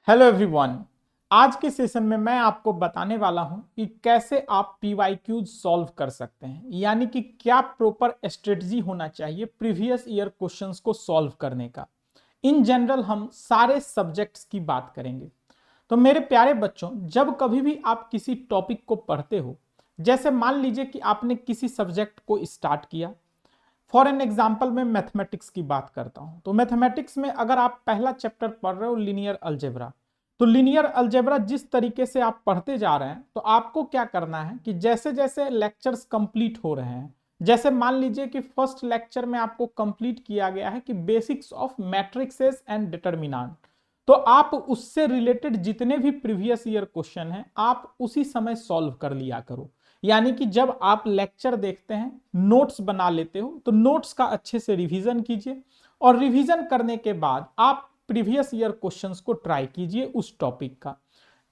Hello everyone. आज के session में मैं आपको बताने वाला हूं कि कैसे आप पीवाईक्यूज सॉल्व कर सकते हैं, यानी कि क्या प्रॉपर स्ट्रेटजी होना चाहिए प्रीवियस ईयर क्वेश्चंस को सॉल्व करने का। इन जनरल हम सारे सब्जेक्ट्स की बात करेंगे। तो मेरे प्यारे बच्चों, जब कभी भी आप किसी टॉपिक को पढ़ते हो, जैसे मान लीजिए कि आपने किसी सब्जेक्ट को स्टार्ट किया। फॉर एन एग्जाम्पल मैं मैथमेटिक्स की बात करता हूं, तो मैथमेटिक्स में अगर आप पहला चैप्टर पढ़ रहे हो लीनियर अलजेब्रा, तो लीनियर अलजेब्रा जिस तरीके से आप पढ़ते जा रहे हैं, तो आपको क्या करना है कि जैसे जैसे लेक्चर्स कंप्लीट हो रहे हैं, जैसे मान लीजिए कि फर्स्ट लेक्चर में आपको कंप्लीट किया गया है कि basics of matrixes and determinant, तो आप उससे रिलेटेड जितने भी प्रीवियस ईयर क्वेश्चन हैं आप उसी समय सॉल्व कर लिया करो। यानी कि जब आप लेक्चर देखते हैं, नोट्स बना लेते हो, तो नोट्स का अच्छे से रिवीजन कीजिए और रिवीजन करने के बाद आप प्रीवियस ईयर क्वेश्चंस को ट्राई कीजिए उस टॉपिक का।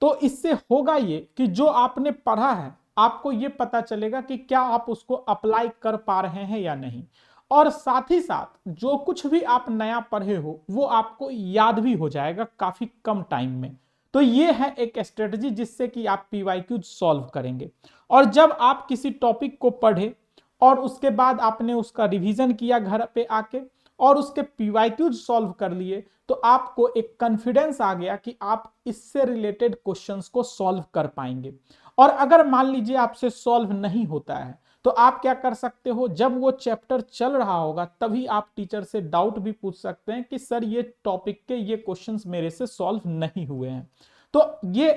तो इससे होगा ये कि जो आपने पढ़ा है आपको ये पता चलेगा कि क्या आप उसको अप्लाई कर पा रहे हैं या नहीं, और साथ ही साथ जो कुछ भी आप नया पढ़े हो वो आपको याद भी हो जाएगा काफी कम टाइम में। तो ये है एक स्ट्रेटजी जिससे कि आप पीवाईक्यू सॉल्व करेंगे। और जब आप किसी टॉपिक को पढ़े और उसके बाद आपने उसका रिवीजन किया घर पे आके और उसके पीवाईक्यू सॉल्व कर लिए, तो आपको एक कॉन्फिडेंस आ गया कि आप इससे रिलेटेड क्वेश्चंस को सॉल्व कर पाएंगे। और अगर मान लीजिए आपसे सॉल्व नहीं होता है, तो आप क्या कर सकते हो, जब वो चैप्टर चल रहा होगा तभी आप टीचर से डाउट भी पूछ सकते हैं कि सर ये टॉपिक के ये क्वेश्चंस मेरे से सॉल्व नहीं हुए हैं। तो ये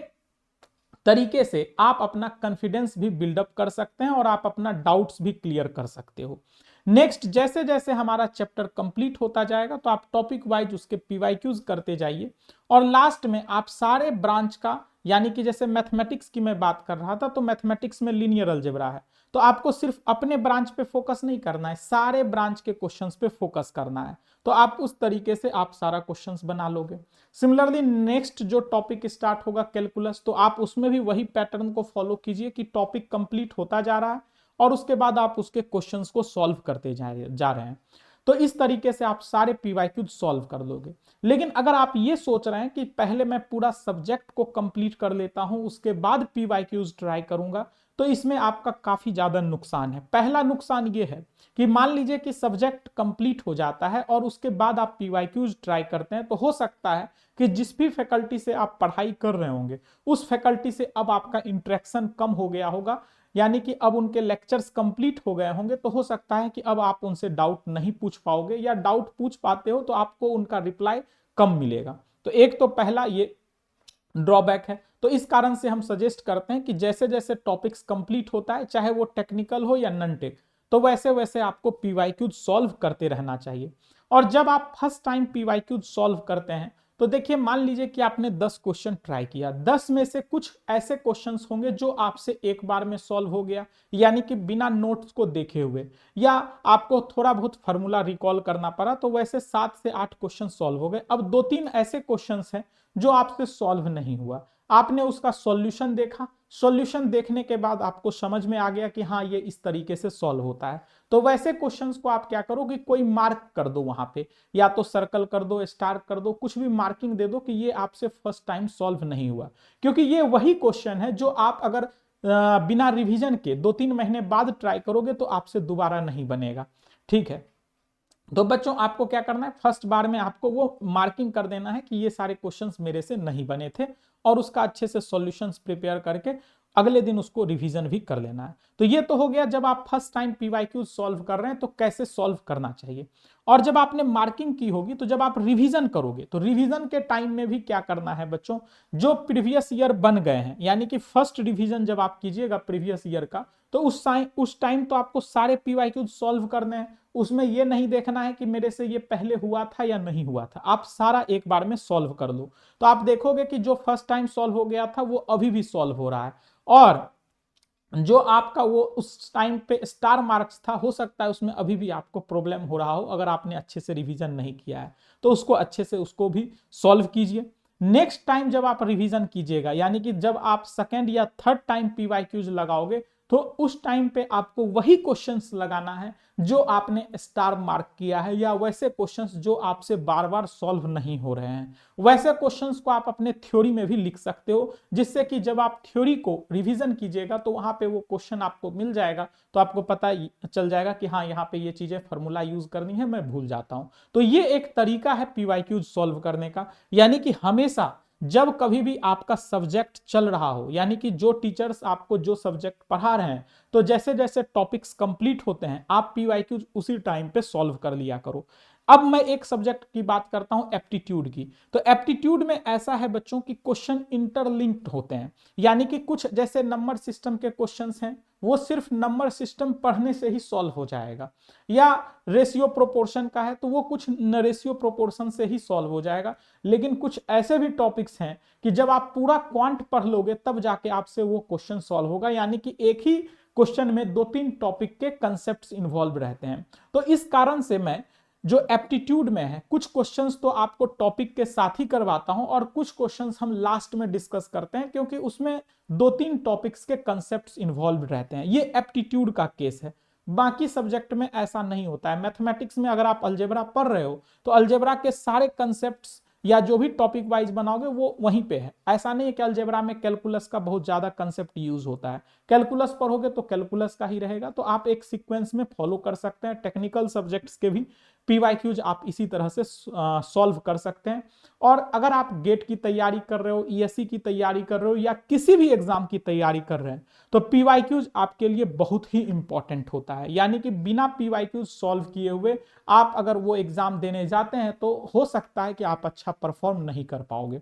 तरीके से आप अपना कॉन्फिडेंस भी बिल्डअप कर सकते हैं और आप अपना डाउट्स भी क्लियर कर सकते हो। नेक्स्ट, जैसे जैसे हमारा चैप्टर कंप्लीट होता जाएगा तो आप टॉपिक वाइज उसके पीवाईक्यूज करते जाइए और लास्ट में आप सारे ब्रांच का, यानी कि जैसे मैथमेटिक्स की मैं बात कर रहा था, तो मैथमेटिक्स में लीनियर अलजेब्रा है, तो आपको सिर्फ अपने ब्रांच पे फोकस नहीं करना है, सारे ब्रांच के क्वेश्चंस पे फोकस करना है। तो आप उस तरीके से आप सारा क्वेश्चंस बना लोगे। सिमिलरली नेक्स्ट जो टॉपिक स्टार्ट होगा कैलकुलस, तो आप उसमें भी वही पैटर्न को फॉलो कीजिए कि टॉपिक कंप्लीट होता जा रहा है और उसके बाद आप उसके क्वेश्चंस को सॉल्व करते जा रहे हैं। तो इस तरीके से आप सारे पीवाईक्यू सॉल्व कर लोगे। लेकिन अगर आप ये सोच रहे हैं कि पहले मैं पूरा सब्जेक्ट को कंप्लीट कर लेता हूं उसके बाद पीवाईक्यूज ट्राई करूंगा, तो इसमें आपका काफी ज्यादा नुकसान है। पहला नुकसान ये है कि मान लीजिए कि सब्जेक्ट कंप्लीट हो जाता है और उसके बाद आप पीवाईक्यूज ट्राई करते हैं, तो हो सकता है कि जिस भी फैकल्टी से आप पढ़ाई कर रहे होंगे उस फैकल्टी से अब आपका इंटरेक्शन कम हो गया होगा, यानी कि अब उनके लेक्चर्स कंप्लीट हो गए होंगे, तो हो सकता है कि अब आप उनसे डाउट नहीं पूछ पाओगे, या डाउट पूछ पाते हो तो आपको उनका रिप्लाई कम मिलेगा। तो एक तो पहला ये ड्रॉबैक है। तो इस कारण से हम सजेस्ट करते हैं कि जैसे जैसे टॉपिक्स कंप्लीट होता है, चाहे वो टेक्निकल हो या नॉन टेक, तो वैसे वैसे आपको पीवाईक्यू सॉल्व करते रहना चाहिए। और जब आप फर्स्ट टाइम पीवाईक्यू सॉल्व करते हैं, तो देखिए मान लीजिए कि आपने 10 क्वेश्चन ट्राई किया, 10 में से कुछ ऐसे क्वेश्चंस होंगे जो आपसे एक बार में सॉल्व हो गया, यानी कि बिना नोट्स को देखे हुए, या आपको थोड़ा बहुत फॉर्मूला रिकॉल करना पड़ा, तो वैसे 7 से 8 क्वेश्चन सॉल्व हो गए। अब 2-3 ऐसे क्वेश्चंस हैं जो आपसे सॉल्व नहीं हुआ, आपने उसका सॉल्यूशन देखा, सॉल्यूशन देखने के बाद आपको समझ में आ गया कि हाँ ये इस तरीके से सॉल्व होता है, तो वैसे क्वेश्चंस को आप क्या करो कि कोई मार्क कर दो वहां पे, या तो सर्कल कर दो, स्टार कर दो, कुछ भी मार्किंग दे दो कि ये आपसे फर्स्ट टाइम सॉल्व नहीं हुआ। क्योंकि ये वही क्वेश्चन है जो आप अगर बिना रिवीजन के 2-3 महीने बाद ट्राई करोगे तो आपसे दोबारा नहीं बनेगा। ठीक है, तो बच्चों आपको क्या करना है, फर्स्ट बार में आपको वो मार्किंग कर देना है कि ये सारे क्वेश्चंस मेरे से नहीं बने थे, और उसका अच्छे से सॉल्यूशंस प्रिपेयर करके अगले दिन उसको रिवीजन भी कर लेना है। तो ये तो हो गया जब आप फर्स्ट टाइम पीवाईक्यू सॉल्व कर रहे हैं तो कैसे सॉल्व करना चाहिए। और जब आपने मार्किंग की होगी, तो जब आप रिवीजन करोगे तो रिवीजन के टाइम में भी क्या करना है बच्चों, जो प्रीवियस ईयर बन गए हैं, यानी कि फर्स्ट रिवीजन जब आप कीजिएगा प्रीवियस ईयर का, तो उस टाइम तो आपको सारे पीवाईक्यू सॉल्व करने हैं। उसमें यह नहीं देखना है कि मेरे से ये पहले हुआ था या नहीं हुआ था, आप सारा एक बार में सॉल्व कर लो। तो आप देखोगे कि जो फर्स्ट टाइम सॉल्व हो गया था वो अभी भी सॉल्व हो रहा है, और जो आपका वो उस टाइम पे स्टार मार्क्स था, हो सकता है उसमें अभी भी आपको प्रॉब्लम हो रहा हो अगर आपने अच्छे से रिवीजन नहीं किया है, तो उसको अच्छे से उसको भी सॉल्व कीजिए। नेक्स्ट टाइम जब आप रिवीजन कीजिएगा, यानी कि जब आप सेकेंड या थर्ड टाइम पीवाईक्यूज लगाओगे, तो उस टाइम पे आपको वही क्वेश्चंस लगाना है जो आपने स्टार मार्क किया है, या वैसे क्वेश्चंस जो आपसे बार बार सॉल्व नहीं हो रहे हैं। वैसे क्वेश्चंस को आप अपने थ्योरी में भी लिख सकते हो, जिससे कि जब आप थ्योरी को रिवीजन कीजिएगा तो वहां पे वो क्वेश्चन आपको मिल जाएगा, तो आपको पता चल जाएगा कि हाँ यहाँ पे ये चीजें फॉर्मूला यूज करनी है, मैं भूल जाता हूं। तो ये एक तरीका है पीवाईक्यू सॉल्व करने का। यानी कि हमेशा जब कभी भी आपका सब्जेक्ट चल रहा हो, यानी कि जो टीचर्स आपको जो सब्जेक्ट पढ़ा रहे हैं, तो जैसे जैसे टॉपिक्स कंप्लीट होते हैं आप पीवाईक्यूज उसी टाइम पे सॉल्व कर लिया करो। अब मैं एक सब्जेक्ट की बात करता हूं, एप्टीट्यूड की। तो एप्टीट्यूड में ऐसा है बच्चों की क्वेश्चन इंटरलिंक्ड होते हैं, यानी कि कुछ जैसे नंबर सिस्टम के क्वेश्चंस हैं वो सिर्फ नंबर सिस्टम पढ़ने से ही सॉल्व हो जाएगा, या रेशियो प्रोपोर्शन का है तो वो कुछ रेशियो प्रोपोर्शन से ही सॉल्व हो जाएगा। लेकिन कुछ ऐसे भी टॉपिक्स हैं कि जब आप पूरा क्वांट पढ़ लोगे तब जाके आपसे वो क्वेश्चन सॉल्व होगा, यानी कि एक ही क्वेश्चन में 2-3 टॉपिक के कंसेप्ट्स इन्वॉल्व रहते हैं। तो इस कारण से मैं जो एप्टीट्यूड में है कुछ क्वेश्चंस तो आपको टॉपिक के साथ ही करवाता हूं, और कुछ क्वेश्चंस हम लास्ट में डिस्कस करते हैं, क्योंकि उसमें 2-3 टॉपिक्स के कंसेप्ट्स इन्वॉल्व रहते हैं। ये एप्टीट्यूड का केस है। बाकी सब्जेक्ट में ऐसा नहीं होता है। मैथमेटिक्स में अगर आप अलजेब्रा पढ़ रहे हो तो अलजेब्रा के सारे कंसेप्ट्स या जो भी टॉपिक वाइज बनाओगे वो वहीं पे है। ऐसा नहीं है कि अलजेब्रा में कैलकुलस का बहुत ज्यादा कंसेप्ट यूज होता है। कैलकुलस पढ़ोगे तो कैलकुलस का ही रहेगा। तो आप एक सीक्वेंस में फॉलो कर सकते हैं। टेक्निकल सब्जेक्ट्स के भी पीवाईक्यूज आप इसी तरह से सॉल्व कर सकते हैं। और अगर आप गेट की तैयारी कर रहे हो, ईएससी की तैयारी कर रहे हो, या किसी भी एग्जाम की तैयारी कर रहे हैं, तो पीवाईक्यूज आपके लिए बहुत ही इंपॉर्टेंट होता है। यानी कि बिना पीवाईक्यूज सॉल्व किए हुए आप अगर वो एग्जाम देने जाते हैं तो हो सकता है कि आप अच्छा परफॉर्म नहीं कर पाओगे।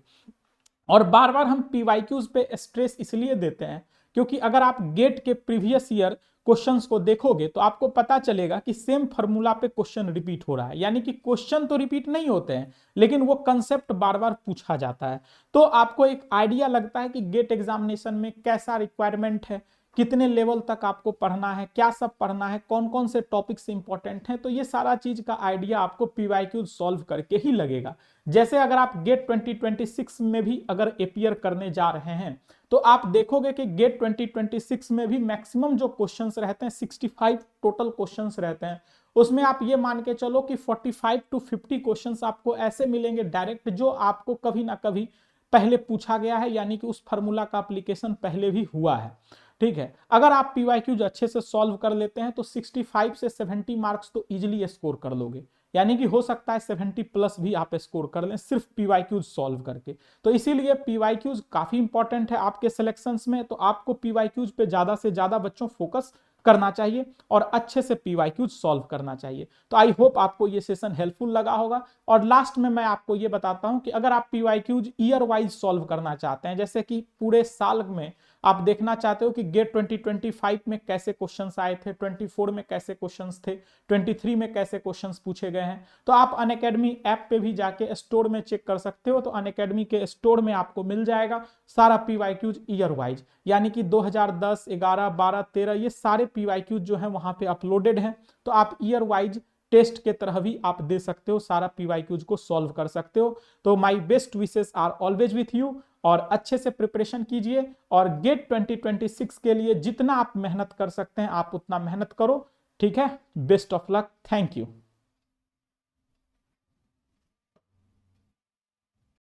और बार बार हम पीवाईक्यूज पे स्ट्रेस इसलिए देते हैं क्योंकि अगर आप गेट के प्रीवियस ईयर क्वेश्चंस को देखोगे तो आपको पता चलेगा कि सेम फार्मूला पे क्वेश्चन रिपीट हो रहा है। यानी कि क्वेश्चन तो रिपीट नहीं होते हैं लेकिन वो कंसेप्ट बार बार पूछा जाता है। तो आपको एक आइडिया लगता है कि गेट एग्जामिनेशन में कैसा रिक्वायरमेंट है, कितने लेवल तक आपको पढ़ना है, क्या सब पढ़ना है, कौन कौन से टॉपिक्स इंपॉर्टेंट हैं। तो ये सारा चीज का आइडिया आपको पीवाईक्यू सॉल्व करके ही लगेगा। जैसे अगर आप गेट 2026 में भी अगर अपियर करने जा रहे हैं तो आप देखोगे कि गेट 2026 में भी मैक्सिमम जो क्वेश्चंस रहते हैं 65 टोटल क्वेश्चंस रहते हैं। उसमें आप ये मान के चलो कि 45 to 50 क्वेश्चंस आपको ऐसे मिलेंगे डायरेक्ट जो आपको कभी ना कभी पहले पूछा गया है, यानी कि उस फार्मूला का एप्लीकेशन पहले भी हुआ है। ठीक है, अगर आप पीवाईक्यूज अच्छे से सॉल्व कर लेते हैं तो 65 से 70 मार्क्स तो इजीली स्कोर कर लोगे। यानी कि हो सकता है 70 प्लस भी आप स्कोर कर लें सिर्फ पीवाईक्यूज सॉल्व करके। तो इसीलिए पीवाईक्यूज काफी इंपॉर्टेंट है आपके सिलेक्शंस में। तो आपको पीवाईक्यूज पे ज्यादा से ज्यादा बच्चों फोकस करना चाहिए और अच्छे से पीवाईक्यूज सॉल्व करना चाहिए। तो आई होप आपको ये सेशन हेल्पफुल लगा होगा। और लास्ट में मैं आपको ये बताता हूं कि अगर आप पीवाईक्यूज ईयर वाइज सॉल्व करना चाहते हैं, जैसे कि पूरे साल में आप देखना चाहते हो कि गेट 2025 में कैसे क्वेश्चंस आए थे, 24 में कैसे क्वेश्चंस थे, 23 में कैसे क्वेश्चंस पूछे गए हैं, तो आप अनअकैडमी ऐप पे भी जाके स्टोर में चेक कर सकते हो। तो अनअकैडमी के स्टोर में आपको मिल जाएगा सारा पीवाईक्यूज ईयर वाइज, यानी कि 2010, 11, 12, 13 ये सारे पीवाईक्यूज जो है वहां पे अपलोडेड हैं। तो आप ईयर वाइज टेस्ट के तरह भी आप दे सकते हो, सारा पीवाईक्यूज को सॉल्व कर सकते हो। तो my best wishes are always with you, और अच्छे से प्रिपरेशन कीजिए। और गेट 2026 के लिए जितना आप मेहनत कर सकते हैं आप उतना मेहनत करो। ठीक है, best of luck, thank you.